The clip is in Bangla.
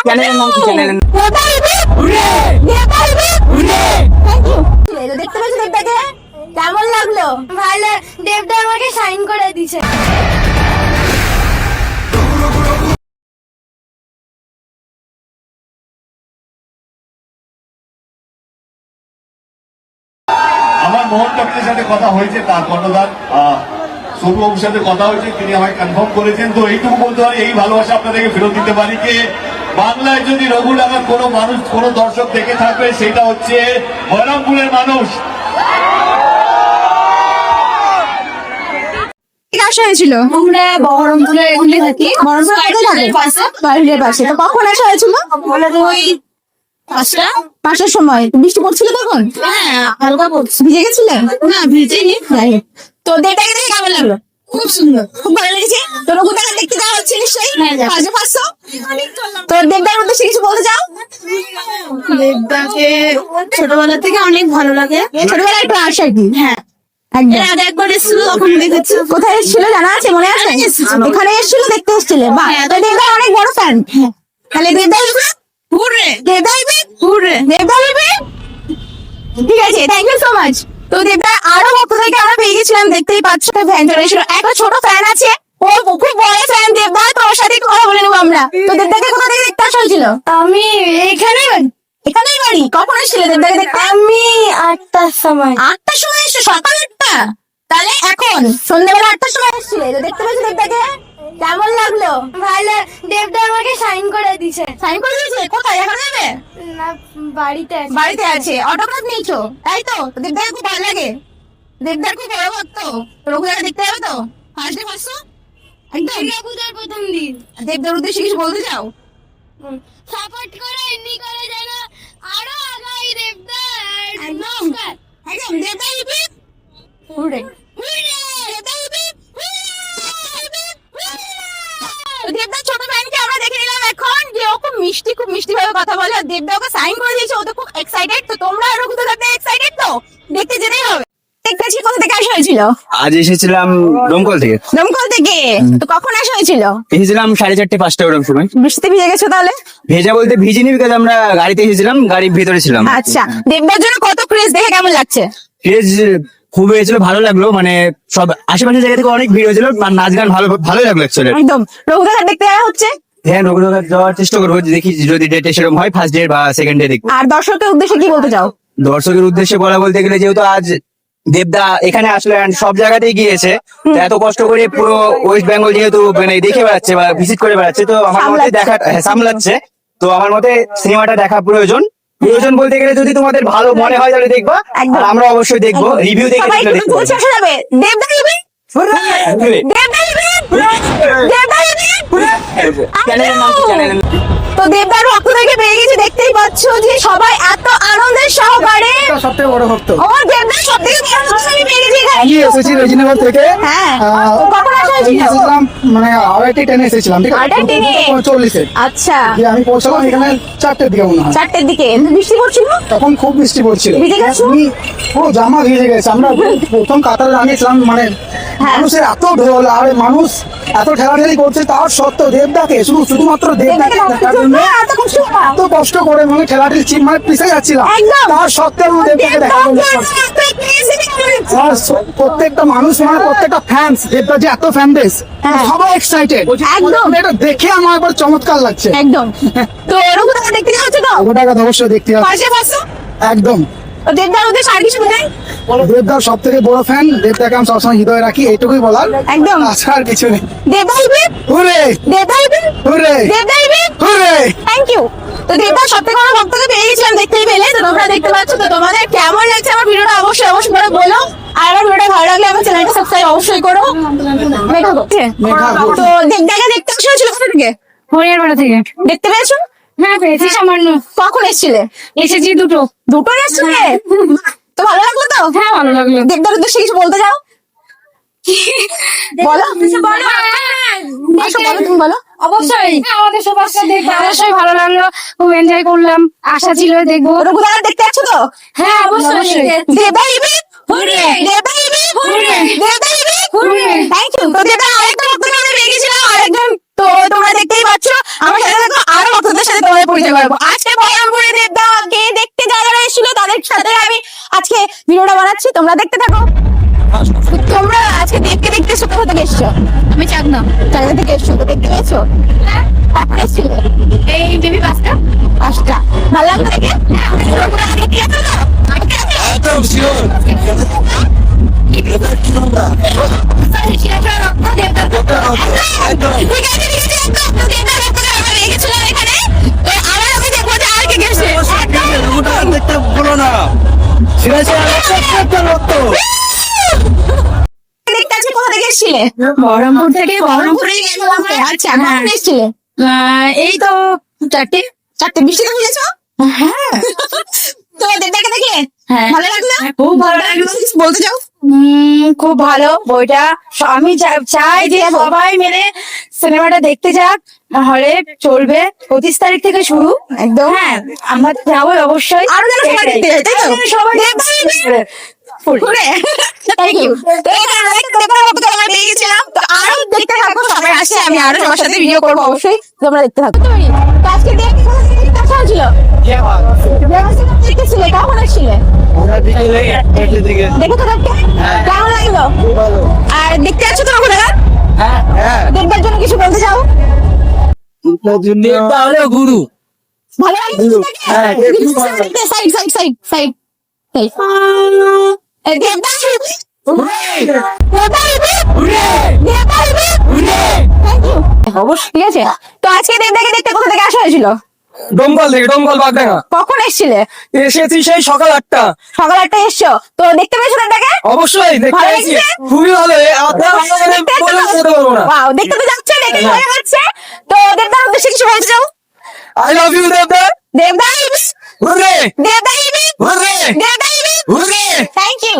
চ্যানেলের নাম কি? চ্যানেলের দেখতে পাচ্ছি দেবদাকে, কেমন লাগলো? ভালো, দেবদা আমাকে সাইন করে দিছে। আমার মোহন টকের সাথে কথা হয়েছে, তার কর্ণধার সৌরভবাবুর সাথে কথা হয়েছে, তিনি আমায় কনফার্ম করেছেন। তো এইটুকু বলতে হয়, এই ভালোবাসা আপনাদেরকে ফেরত দিতে পারি যে বাংলায় যদি রঘুলাগার কোনো মানুষ, কোনো দর্শক দেখে থাকবে, সেটা হচ্ছে বহরমপুরের মানুষ। আসা হয়েছিল, আমরা বহরমপুরে এগুলি থাকি। বহরমপুরের পাশে। তো কখন আসা হয়েছিল? ওই 5টার সময়। বৃষ্টি পড়ছিল তখন? হ্যাঁ, হালকা পড়ছে। ভিজে গেছিলে? না, ভিজেনি। তো দেবদাকে দেখে কেমন লাগলো? খুব সুন্দর, খুব ভালো লেগেছে। তো রঘুদাকে দেখতে যাওয়া হচ্ছে নিশ্চয়ই? 500। তো দেবদার উদ্দেশ্যে কিছু বলতে চাও? দেবদাকে ছোটবেলা থেকে অনেক ভালো লাগে। ছোটবেলায় একটু আসে আর কি। হ্যাঁ, একবার এসেছিল, তখন দেখেছি। কোথায় এসেছিল জানা আছে? মনে আছে? এখানে এসেছিল, দেখতে এসেছিল। বাহ, দেবদার অনেক বড় ফ্যান। তাহলে দেবদা ঠিক আছে, থ্যাংক ইউ সো মাচ। তো দেবদা আরো ভক্তদেরকে আমরা পেয়ে গেছিলাম, দেখতেই পাচ্ছ। ফ্যান চলে এসেছিল, একটা ছোট ফ্যান আছে, ও খুব বড় ফ্যান। দেবদা, তোর সাথে কথা বলে নেবো আমরা। তো দেবদাকে কোথা থেকে দেখতে আসা হয়েছিল? আমি এখানেই বাড়ি। কখন এসেছিলে দেবদাকে দেখতে? আমি 8টার সময়। 8টার সময় এসছো? সকাল 8টা? তাহলে এখন সন্ধ্যাবেলা 8টার সময় এসেছিলে। তো দেখতে পাচ্ছি দেবদাকে, কেমন লাগলো? ভালো, দেবদা আমাকে সাইন করে দিছে। সাইন করে দিয়েছে? কোথায়? এখন যাবে না, বাড়িতে আছে। অটোগ্রাফ নিয়েছো তাই তো? দেবদাকে খুব ভালো লাগে, দেবদার খুব বড় ভক্ত। রঘুদাকে দেখতে যাবে তো? ফার্স্ট ডে ফার্স্ট একদম রঘুদার প্রথম দিন। দেবদার উদ্দেশ্যে কিছু বলতে চাও? সাপোর্ট করে, এমনি করে যেন আরো আগাই দেবদা। নমস্কার। একদম দেবদা হিপ হুরে দেবদা হিপ। দেবদার ছোট ভাইকে আমরা দেখে নিলাম এখন, যে ও খুব মিষ্টি ভাবে কথা বলে। আর দেবদা ওকে সাইন করে দিয়েছে, ও তো খুব এক্সাইটেড। তো তোমরা রঘুদা দেখতে এক্সাইটেড তো? দেখতে যেতেই হবে। দেখতেছি কোথা থেকে আসা হয়েছিল? আজ এসেছিলাম দমকল থেকে। তো কখন আসা হয়েছিল? এসেছিলাম 4:30-5টা ওরকম সময়। বৃষ্টিতে ভিজে গেছো তাহলে? ভেজা বলতে ভিজিনি, বিকজ আমরা গাড়িতে এসেছিলাম, গাড়ির ভিতরে ছিলাম। আচ্ছা, দেবদার জন্য কত ক্রেজ, দেখে কেমন লাগছে? ক্রেজ খুব হয়েছিল, ভালো লাগলো। মানে সব আশেপাশের জায়গা থেকে অনেক ভিড় হয়েছিল, আর নাচ গান ভালোই লাগলো অ্যাকচুয়ালি। একদম। রঘুদাকে দেখতে যাওয়া হচ্ছে? হ্যাঁ, রঘুনাথ যাওয়ার চেষ্টা করবো, দেখি যদি ডেট সেরকম হয়, ফার্স্ট ডে বা সেকেন্ড ডে দেখবো। আর দর্শকের উদ্দেশ্যে কি বলতে চাও? দর্শকের উদ্দেশ্যে বলতে গেলে, যেহেতু আজ দেবদা এখানে আসলে সব জায়গাতেই গিয়েছে, তো এত কষ্ট করে পুরো ওয়েস্ট বেঙ্গল যেহেতু মানে দেখে বেড়াচ্ছে বা ভিজিট করে বেড়াচ্ছে, তো আমার মতে সামলাচ্ছে। তো আমার মতে সিনেমাটা দেখা প্রয়োজন বলতে গেলে, যদি তোমাদের ভালো মনে হয় তাহলে দেখবা, আর আমরা অবশ্যই দেখবো। রিভিউ দেখে তো দেবদার ভক্তদেরকে পেয়ে গেছি, দেখতেই পাচ্ছ যে সবাই এত আনন্দের সহকারে। সবথেকে বড় ভক্ত আমার দেবদার সবথেকে বড় ভক্ত আমি পেয়ে গেছি এখানে। আমি এসেছি রজনীনগর থেকে। হ্যাঁ, কখন আসা হয়েছিল? এসেছিলাম মানে আড়াইটে ট্রেনে এসেছিলাম, ঠিক আছে? 40-এ। আচ্ছা, আমি পৌঁছালাম এখানে 4টের দিকে মনে হয়। 4টের দিকে। বৃষ্টি পড়ছিল তখন খুব বৃষ্টি পড়ছিল, ভিজে গেছো? পুরো জামা ভিজে গেছে। আমরা প্রথম কাতারে দাঁড়িয়েছিলাম, মানে মানুষের এত ঢোল, আর মানুষ এত ঠেলাঠেলি করছে, তার সত্ত্বেও দেবদাকে শুধুমাত্র দেবদাকে দেখার জন্য এত কষ্ট করে মানে ঠেলাঠেলি মানে পিছিয়ে যাচ্ছিলাম, তার সত্ত্বেও দেবদাকে দেখার জন্য। প্রত্যেকটা মানুষ মানে প্রত্যেকটা ফ্যান্স, দেবদা যে এত ফ্যান বেস, সবাই এক্সাইটেড। একদম, এটা দেখে আমার একবার চমৎকার লাগছে। একদম। তো রঘুদাকে দেখতে যাচ্ছে তো? ওটাকে অবশ্যই দেখতে হবে, একদম। দেবদার উদ্দেশ্যে আর কিছু বলেন? দেবদার সব থেকে বড় ফ্যান, দেবদাকে আমি সবসময় হৃদয়ে রাখি, এইটুকুই বলার। একদম, আর কিছু নেই। Thank you. তো দেবদার সব থেকে বড় ভক্তকে পেয়ে গেছিলাম, দেখতেই পেলে। তো তোমরা দেখতে পাচ্ছ। তো তোমাদের কেমন লাগছে আমার ভিডিওটা অবশ্যই করে বলো। আর আমার ভিডিওটা ভালো লাগলে আমার চ্যানেলটা সাবস্ক্রাইব অবশ্যই করো। তো দেবদাকে দেখতে আসা হয়েছিল কোথা থেকে? হরিয়ারপাড়া থেকে। দেখতে পেয়েছো? হ্যাঁ, পেয়েছি সামান্য। কখন এসেছিলে? এসেছি দুটো এসেছিলে? তো ভালো লাগলো তো? হ্যাঁ, ভালো লাগলো। দেবদার উদ্দেশ্যে কিছু বলতে চাও? বলো, তুমি বলো। অবশ্যই আমাদের সুপারস্টার দেখতে অবশ্যই ভালো লাগলো, খুব এনজয় করলাম, আশা ছিল দেখবো। রঘুদাকে দেখতে আছো তো? হ্যাঁ, অবশ্যই। Thank you. তো দেবদা আরেকটা ভক্তকে আমরা পেয়ে গেছিলাম, আরেকজন। তো তোমরা দেখতেই পাচ্ছ বলতে পারবো। আজকে বহরমপুরে দেবদাকে দেখতে যারা এসেছিল তাদের সাথে আমি আজকে ভিডিওটা বানাচ্ছি, তোমরা দেখতে থাকো। তোমরা আজকে দেবকে দেখতে এসছো, কোথা থেকে এসছো? আমি চাকদা। চাকদা থেকে এসছো, তো দেখতে পেয়েছো? হ্যাঁ, কখন এসেছিলে? এই বেবি পাঁচটা। পাঁচটা। ভালো লাগলো দেখে? একদম শিওর। একদম ঠিক আছে, ঠিক আছে, একদম। তো দেবদা দেখতে আমরা রেখেছিলাম এখানে। তো আবার আমি দেখবো যে আর কে গেছে। দেখতে বলো না, ঠিক আছে? দেখতে আজকে কোথা থেকে এসেছিলে? বহরমপুর থেকে। বহরমপুরে গেছিলাম। আচ্ছা, কখন এসেছিলে? এই তো 4টে। চারটে। বৃষ্টিতে ভিজেছো? হ্যাঁ তো দেবদাকে দেখলে হ্যাঁ। ভালো লাগলো? খুব ভালো লাগলো। কিছু বলতে চাও? খুব ভালো বইটা। আমি চাই যে সবাই মিলে সিনেমাটা দেখতে যাক, হলে চলবে 25 তারিখ থেকে শুরু। একদম। হ্যাঁ, আমরা যাবো অবশ্যই। আরো যেন সবাই দেখতে যায়, তাই তো? আরো যেন সবাই ফুল। ঘুরে। Thank you. তো এখানে অনেক দেবদার মতো করে আমরা পেয়ে গেছিলাম। তো আরো দেখতে থাকো, সবাই আসে, আমি আরো সবার সাথে ভিডিও করবো অবশ্যই, তোমরা দেখতে থাকো। তো আজকে দেখতে কোথা থেকে দেখতে আসা হয়েছিল? দেখতেছিলে, কেমন আসছিলে? দেখেছো দেখতে? কেমন লাগলো? আর দেখতে আসছো তো ওখানে? দেখবার জন্য কিছু বলতে চাও? দেবদা হলো গুরু। ভালো লাগলো দেখতে? হ্যাঁ, খুব ভালো লাগলো। Side side side side side. দেবদা ঠিক আছে। তো আজকে দেবদাকে দেখতে কোথা থেকে আসা হয়েছিল? ডোমকল থেকে, ডোমকল বাগডাঙ্গা। কখন এসেছিলে? এসেছি সেই সকাল 8টা। সকাল 8টায় এসছো, তো দেখতে পেয়েছো দেবদাকে? অবশ্যই দেখতে ভালো পেয়েছি, লেগেছে? খুবই ভালো। আপনার বলে যেতে পারবো না। Wow, দেখতে তো যাচ্ছে, দেখে ভালো লাগছে। তো দেবদার উদ্দেশ্যে কিছু বলতে চাও? আই লাভ ইউ দেবদা। দেবদা হুররে দেবদা হুররে দেবদা হুররে। Thank you.